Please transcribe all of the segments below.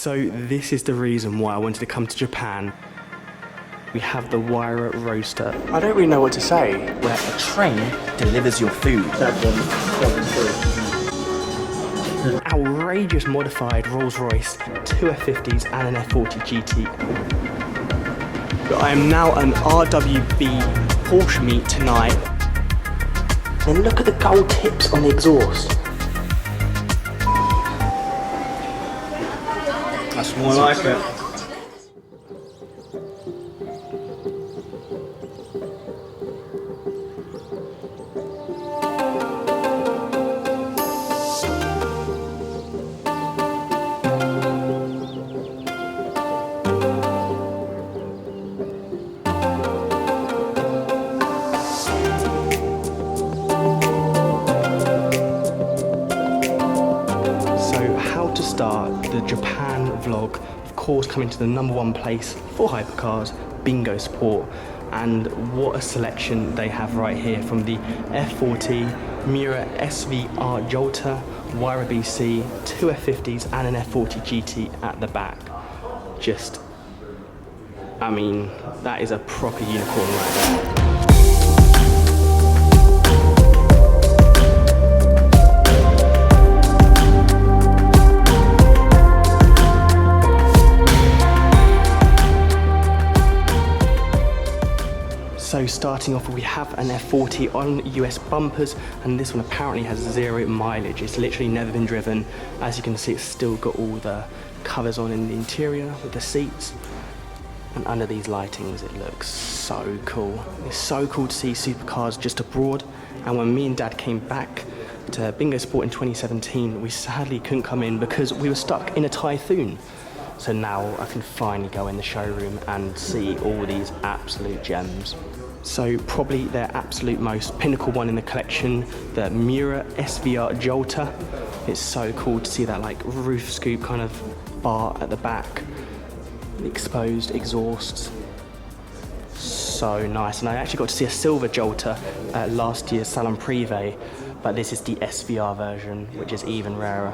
So this is the reason why I wanted to come to Japan. We have the Wire Roadster. I don't really know what to say. Where a train delivers your food. Outrageous modified Rolls-Royce, two F50s and an F40 GT. I am now an RWB Porsche meet tonight. Then look at the gold tips on the exhaust. That's more like it. Start the Japan vlog, of course coming to the #1 place for hypercars, Bingo Sport, and what a selection they have right here, from the F40, Miura SVR Jolter, Wire BC, two F50s and an F40 GT at the back. Just, I mean, that is a proper unicorn right there. So starting off, we have an F40 on US bumpers, and this one apparently has 0 mileage. It's literally never been driven. As you can see, it's still got all the covers on in the interior with the seats. And under these lightings, it looks so cool. It's so cool to see supercars just abroad. And when me and Dad came back to Bingo Sport in 2017, we sadly couldn't come in because we were stuck in a typhoon. So now I can finally go in the showroom and see all these absolute gems. So probably their absolute most pinnacle one in the collection, the Miura SVR Jolter. It's so cool to see that like roof scoop kind of bar at the back, the exposed exhausts. So nice. And I actually got to see a silver Jolter at last year's Salon Privé, but this is the SVR version, which is even rarer.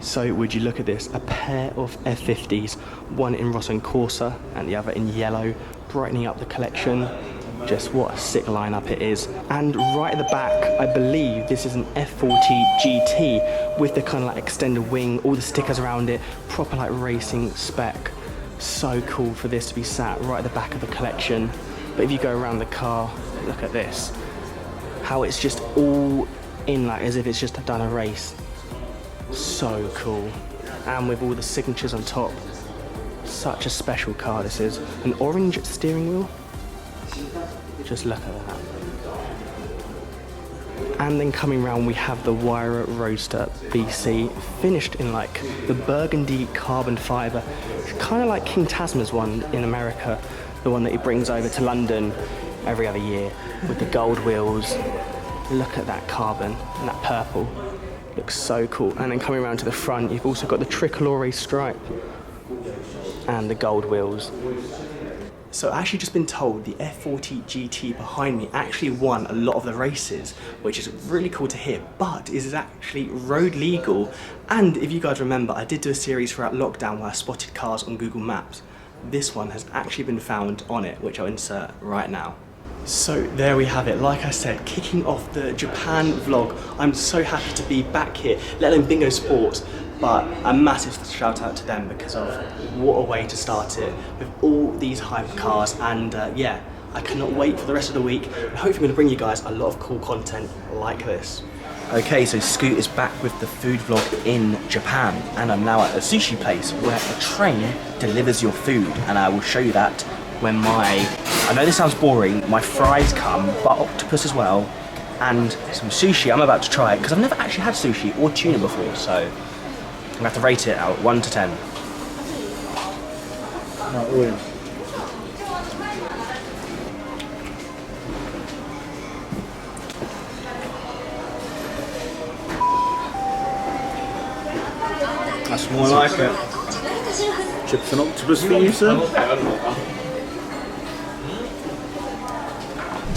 So would you look at this, a pair of F50s, one in Rosso and Corsa and the other in yellow, brightening up the collection. Just what a sick lineup it is. And right at the back, I believe this is an F40 GT with the kind of like extended wing, all the stickers around it, proper like racing spec. So cool for this to be sat right at the back of the collection. But if you go around the car, look at this. How it's just all in like as if it's just done a race. So cool. And with all the signatures on top. Such a special car this is. An orange steering wheel. Just look at that. And then coming round, we have the Wire Roadster BC, finished in like the burgundy carbon fibre. It's kind of like King Tasman's one in America, the one that he brings over to London every other year with the gold wheels. Look at that carbon and that purple. Looks so cool. And then coming around to the front, you've also got the tricolore stripe and the gold wheels. So I've actually just been told the F40 GT behind me actually won a lot of the races, which is really cool to hear, but is actually road legal. And if you guys remember, I did do a series throughout lockdown where I spotted cars on Google Maps. This one has actually been found on it, which I'll insert right now. So there we have it. Like I said, kicking off the Japan vlog. I'm so happy to be back here, let alone Bingo Sports. But a massive shout out to them because of what a way to start it with all these hypercars. And yeah, I cannot wait for the rest of the week. And hopefully I'm going to bring you guys a lot of cool content like this. Okay, so Scoot is back with the food vlog in Japan, and I'm now at a sushi place where a train delivers your food, and I will show you that when I know this sounds boring, my fries come, but octopus as well, and some sushi. I'm about to try it because I've never actually had sushi or tuna before, so I'm gonna have to rate it out 1 to 10. No, William. That's more like it. Chips and octopus for you, sir?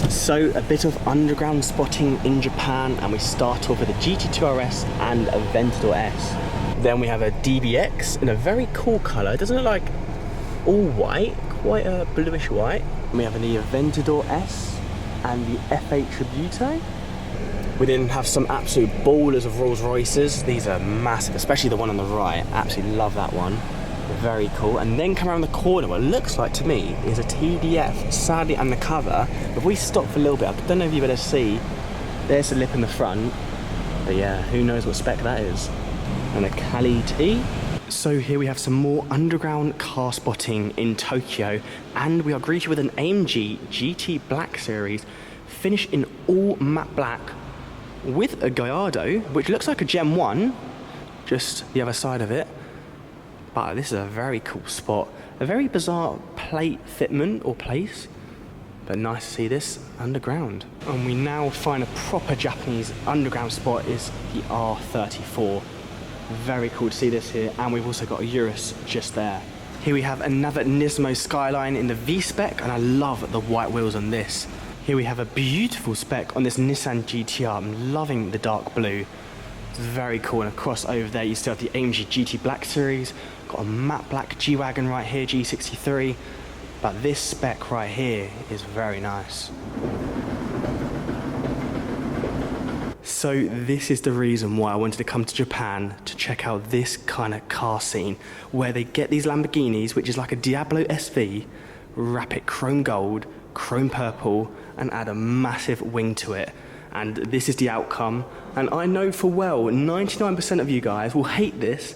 So a bit of underground spotting in Japan, and we start off with a GT2 RS and a Aventador S. Then we have a DBX in a very cool colour. It doesn't look like all white, quite a bluish white. And we have the Aventador S and the F8 Tributo. We then have some absolute ballers of Rolls Royces. These are massive, especially the one on the right. Absolutely love that one. Very cool. And then come around the corner, what it looks like to me is a TDF, sadly undercover. But if we stop for a little bit, I don't know if you better see, there's the lip in the front. But yeah, who knows what spec that is. And a Cali T. So here we have some more underground car spotting in Tokyo, and we are greeted with an AMG GT Black Series, finished in all matte black, with a Gallardo, which looks like a Gen 1, just the other side of it. But this is a very cool spot. A very bizarre plate fitment or place, but nice to see this underground. And we now find a proper Japanese underground spot is the R34. Very cool to see this here, and we've also got a Urus just there. Here we have another Nismo Skyline in the V-Spec, and I love the white wheels on this. Here we have a beautiful spec on this Nissan GTR. I'm loving the dark blue. It's very cool, and across over there you still have the AMG GT Black Series. Got a matte black G-Wagon right here, G63. But this spec right here is very nice. So this is the reason why I wanted to come to Japan to check out this kind of car scene, where they get these Lamborghinis, which is like a Diablo SV, wrap it chrome gold, chrome purple, and add a massive wing to it. And this is the outcome. And I know for well, 99% of you guys will hate this,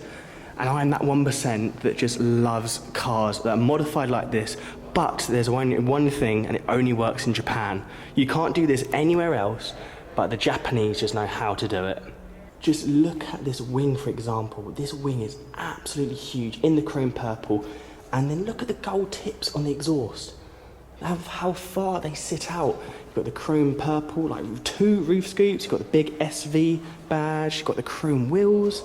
and I'm that 1% that just loves cars that are modified like this. But there's only one thing, and it only works in Japan. You can't do this anywhere else, but the Japanese just know how to do it. Just look at this wing, for example. This wing is absolutely huge in the chrome purple. And then look at the gold tips on the exhaust. How far they sit out. You've got the chrome purple, like 2 roof scoops. You've got the big SV badge. You've got the chrome wheels.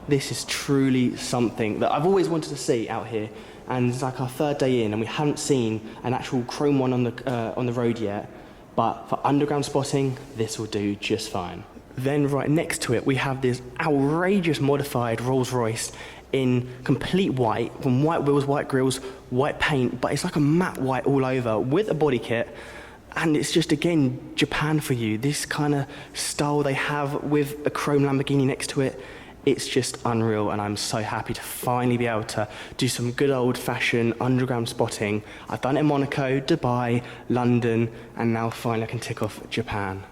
This is truly something that I've always wanted to see out here. And it's like our 3rd day in, and we haven't seen an actual chrome one on the road yet. But for underground spotting, this will do just fine. Then right next to it, we have this outrageous modified Rolls Royce in complete white, from white wheels, white grills, white paint, but it's like a matte white all over with a body kit. And it's just, again, Japan for you. This kind of style they have with a chrome Lamborghini next to it. It's just unreal, and I'm so happy to finally be able to do some good old-fashioned underground spotting. I've done it in Monaco, Dubai, London, and now finally I can tick off Japan.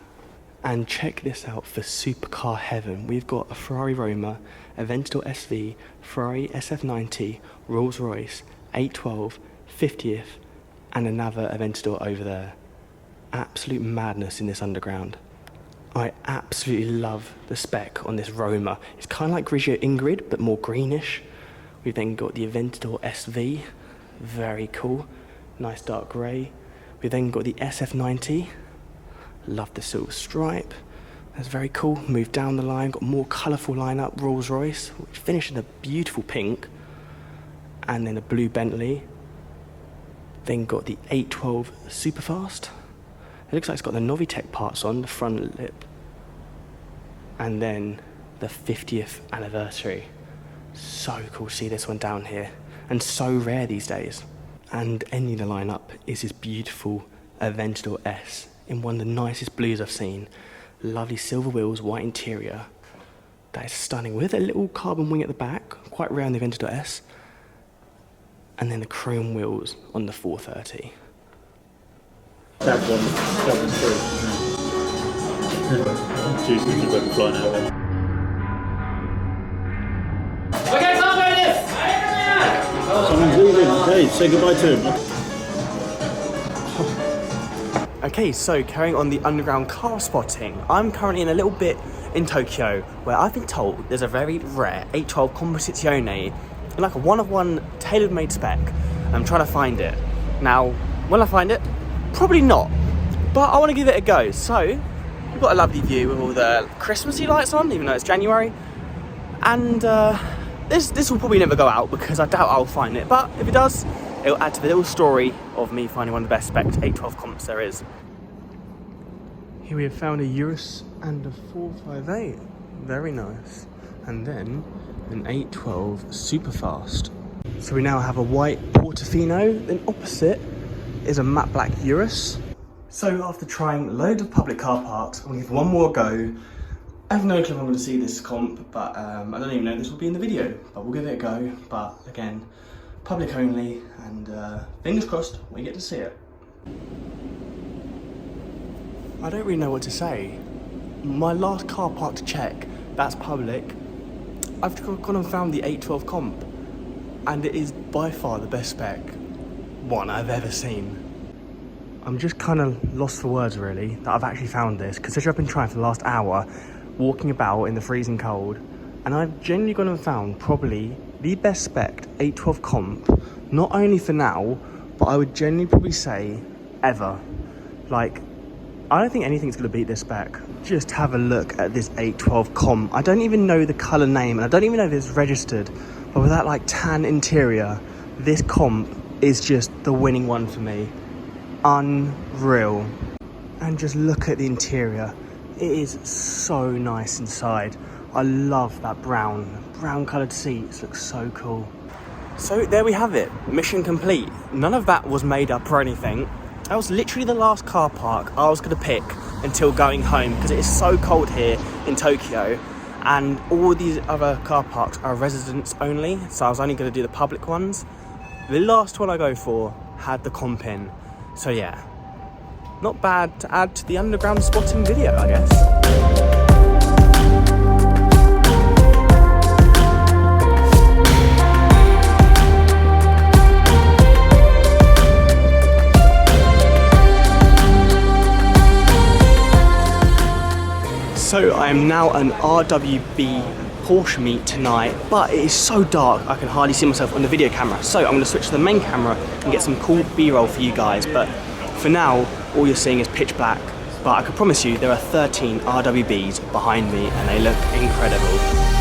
And check this out for supercar heaven. We've got a Ferrari Roma, Aventador SV, Ferrari SF90, Rolls-Royce, 812, 50th, and another Aventador over there. Absolute madness in this underground. I absolutely love the spec on this Roma. It's kind of like Grigio Ingrid, but more greenish. We've then got the Aventador SV, very cool, nice dark grey. We've then got the SF90, love the silver stripe, that's very cool. Move down the line, got more colourful lineup, Rolls Royce, which finished in a beautiful pink, and then a blue Bentley. Then got the 812 Superfast. It looks like it's got the Novitec parts on the front lip. And then the 50th anniversary. So cool to see this one down here. And so rare these days. And ending the lineup is this beautiful Aventador S in one of the nicest blues I've seen. Lovely silver wheels, white interior. That is stunning, with a little carbon wing at the back, quite rare on the Aventador S. And then the chrome wheels on the 430. That one's through. Jeez, we could go flying out there. Someone's leaving. Okay, say goodbye to him. Okay, so carrying on the underground car spotting, I'm currently in a little bit in Tokyo where I've been told there's a very rare 812 Competizione in like a one-of-one tailor-made spec. I'm trying to find it. Now, will I find it? Probably not, but I want to give it a go. So, we've got a lovely view with all the Christmassy lights on, even though it's January. And this will probably never go out because I doubt I'll find it. But if it does, it'll add to the little story of me finding one of the best spec 812 comps there is. Here we have found a Urus and a 458. Very nice. And then an 812 Superfast. So we now have a white Portofino, then opposite is a matte black Urus. So after trying loads of public car parks, I'm gonna give one more go. I have no clue if I'm going to see this comp, but I don't even know if this will be in the video, but we'll give it a go. But again, public only, and fingers crossed we get to see it. I don't really know what to say. My last car park to check, that's public. I've gone and found the 812 comp, and it is by far the best spec one I've ever seen. I'm just kind of lost for words really that I've actually found this, considering I've been trying for the last hour, walking about in the freezing cold, and I've genuinely gone and found probably the best spec 812 comp, not only for now, but I would genuinely probably say ever. Like, I don't think anything's going to beat this spec. Just have a look at this 812 comp. I don't even know the colour name, and I don't even know if it's registered, but with that like tan interior, this comp is just the winning one for me. Unreal. And just look at the interior. It is so nice inside. I love that brown coloured seats, looks so cool. So there we have it, mission complete. None of that was made up or anything. That was literally the last car park I was going to pick until going home, because it is so cold here in Tokyo, and all these other car parks are residents only, so I was only going to do the public ones. The last one I go for had the comp in, so yeah. Not bad to add to the underground spotting video, I guess. So I am now an RWB Porsche meet tonight, but it is so dark I can hardly see myself on the video camera. So I'm going to switch to the main camera and get some cool B-roll for you guys, but for now, all you're seeing is pitch black, but I can promise you there are 13 RWBs behind me and they look incredible.